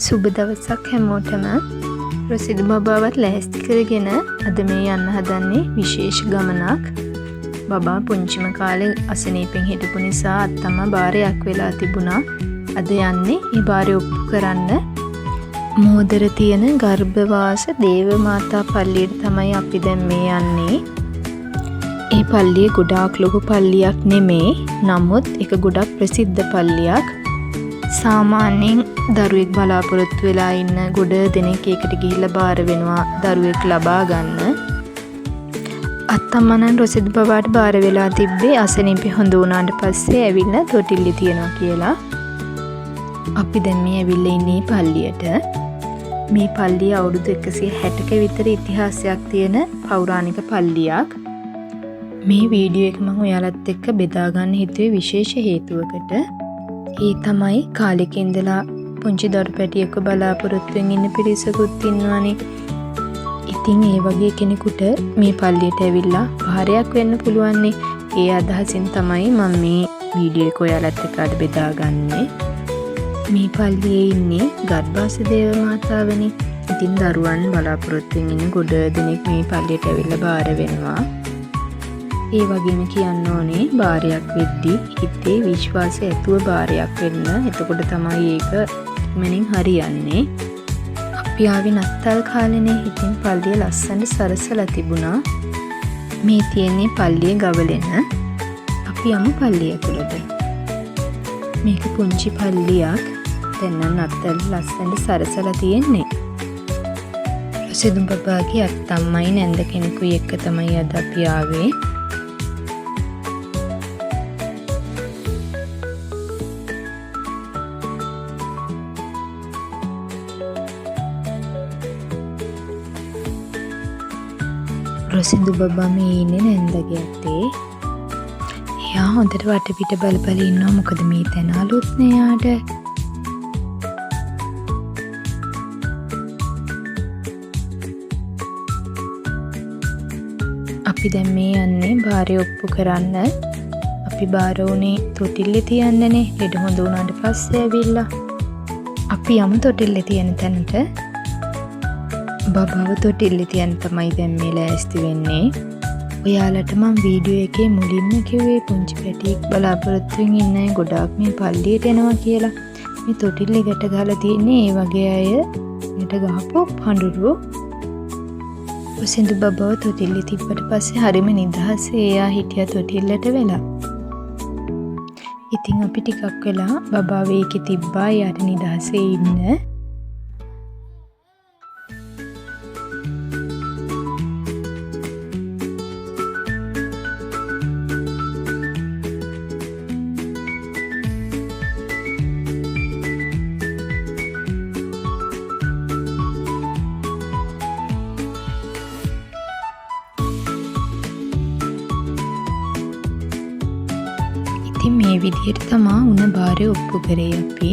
සුබ දවසක් හැමෝටම. රොසිදු බබාවත් ලෑස්ති කරගෙන අද මේ යන්න හදන්නේ විශේෂ ගමනක්. බබා පුංචිම කාලේ අසනීපෙන් හිටපු නිසා අත්තම්මා බාරයක් වෙලා තිබුණා. අද යන්නේ මේ බාරය ඔප්පු කරන්න. මෝදර තියෙන ගර්භවාස දේව මාතා පල්ලියට තමයි අපි දැන් මේ යන්නේ. ඒ පල්ලිය ගොඩාක් ලොකු පල්ලියක් නෙමේ. නමුත් ඒක ගොඩක් ප්‍රසිද්ධ පල්ලියක්. සාමාන්‍යයෙන් දරුවෙක් බලාපොරොත්තු වෙලා ඉන්න ගොඩ දෙනෙක් ඒකට ගිහිල්ලා බාර වෙනවා දරුවෙක් ලබා ගන්න. අත්තම්මා නම් රොසිදු බබාට බාර වෙලා තිබ්බේ අසනීපේ හොඳ වුණාට පස්සේ ඇවිල්ලා තොටිල්ලේ තියනවා කියලා. අපි දැන් මේ ඇවිල්ලා ඉන්නේ පල්ලියට. මේ පල්ලිය අවුරුදු 160ක විතර ඉතිහාසයක් තියෙන පෞරාණික පල්ලියක්. මේ වීඩියෝ එක මම ඔයාලත් එක්ක බෙදා ගන්න හිතුවේ විශේෂ හේතුවකට. ඒ තමයි කාලෙක ඉඳලා පුංචි දරු පැටියෙක්ව බලාපොරොත්තුෙන් ඉන්න පිරිසකුත් ඉන්නවනේ. ඉතින් ඒ වගේ කෙනෙකුට මේ පල්ලියට ඇවිල්ලා භාරයක් වෙන්න පුළුවන්නේ. ඒ අදහසින් තමයි මම මේ වීඩියෝ එක ඔයාලත් එක්ක අද බෙදාගන්නේ. මේ පල්ලියේ ඉන්නේ ගර්භාස දේව මාතාවනේ. ඉතින් දරුවන් බලාපොරොත්තුෙන් ඉන්න ගොඩ දෙනෙක් මේ පල්ලියට ඇවිල්ලා බාර වෙනවා. ඒ වගේම කියන්න ඕනේ බාරයක් වෙද්දී හිතේ විශ්වාසය ඇතුව බාරයක් වෙන්න. එතකොට තමයි ඒක ඉක්මනින් හරියන්නේ. අපි ආවේ නත්තල් කාලේනේ. ඉතින් පල්ලිය ලස්සනට සරසලා තිබුණා. මේ තියෙන්නේ පල්ලිය ගවලෙන. අපි යමු පල්ලිය ඇතුළට. මේක පුංචි පල්ලියක්. දැන් නම් නත්තල් ලස්සනට සරසලා තියෙන්නේ. රොසිදු බබාගේ අත්තම්මයි නැන්ද කෙනෙකුයි එක්ක තමයි අද අපි ආවේ. රොසිදු බබා මේ ඉන්නේ නැන්දගේ අතේ. එයා හොඳට වටපිට බල බල ඉන්නවා. මොකද මේ තැන අලුත් නේ යාට. අපි දැන් මේ යන්නේ බාරය ඔප්පු කරන්න. අපි බාර උනේ තොටිල්ලේ තියන්නනේ. ලෙඩ හොඳ වුණාට පස්සේ ඇවිල්ලා අපි යමු තොටිල්ලේ තියෙන තැනට. බබාව තොටිල්ලේ තියන්න තමයි දැන් මේ ලෑස්ති වෙන්නේ. ඔයාලට මම වීඩියෝ එකේ මුලින්ම කිව්වේ පුංචි පැටියෙක් බලාපොරොත්තුෙන් ඉන්න අය ගොඩාක් මේ පල්ලියට එනවා කියලා. මේ තොටිල්ලේ ගැට ගහලා තියෙන්නේ ඒ වගේ අය ගැට ගහපු පඳුරු. රොසිදු බබාව තොටිල්ලේ තිබ්බට පස්සේ හරිම නිදහසේ එයා හිටියා තොටිල්ලට වෙලා. ඉතින් අපි ටිකක් වෙලා බබාව ඒකේ තිබ්බා යාට නිදහසේ ඉන්න. ඉතින් මේ විදිහට තමා උණ බාරය ඔප්පු කරේ අපි.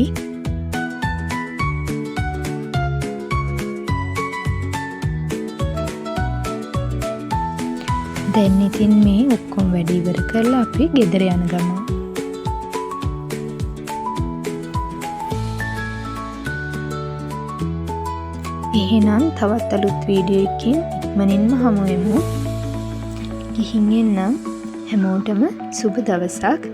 දැන් ඉතින් මේ ඔක්කොම වැඩ ඉවර කරලා අපි ගෙදර යන ගමන්. එහෙනම් තවත් අලුත් වීඩියෝ එකකින් ඉක්මනින්ම හමු වෙමු. ගිහින් එන්නම්. හැමෝටම සුබ දවසක්.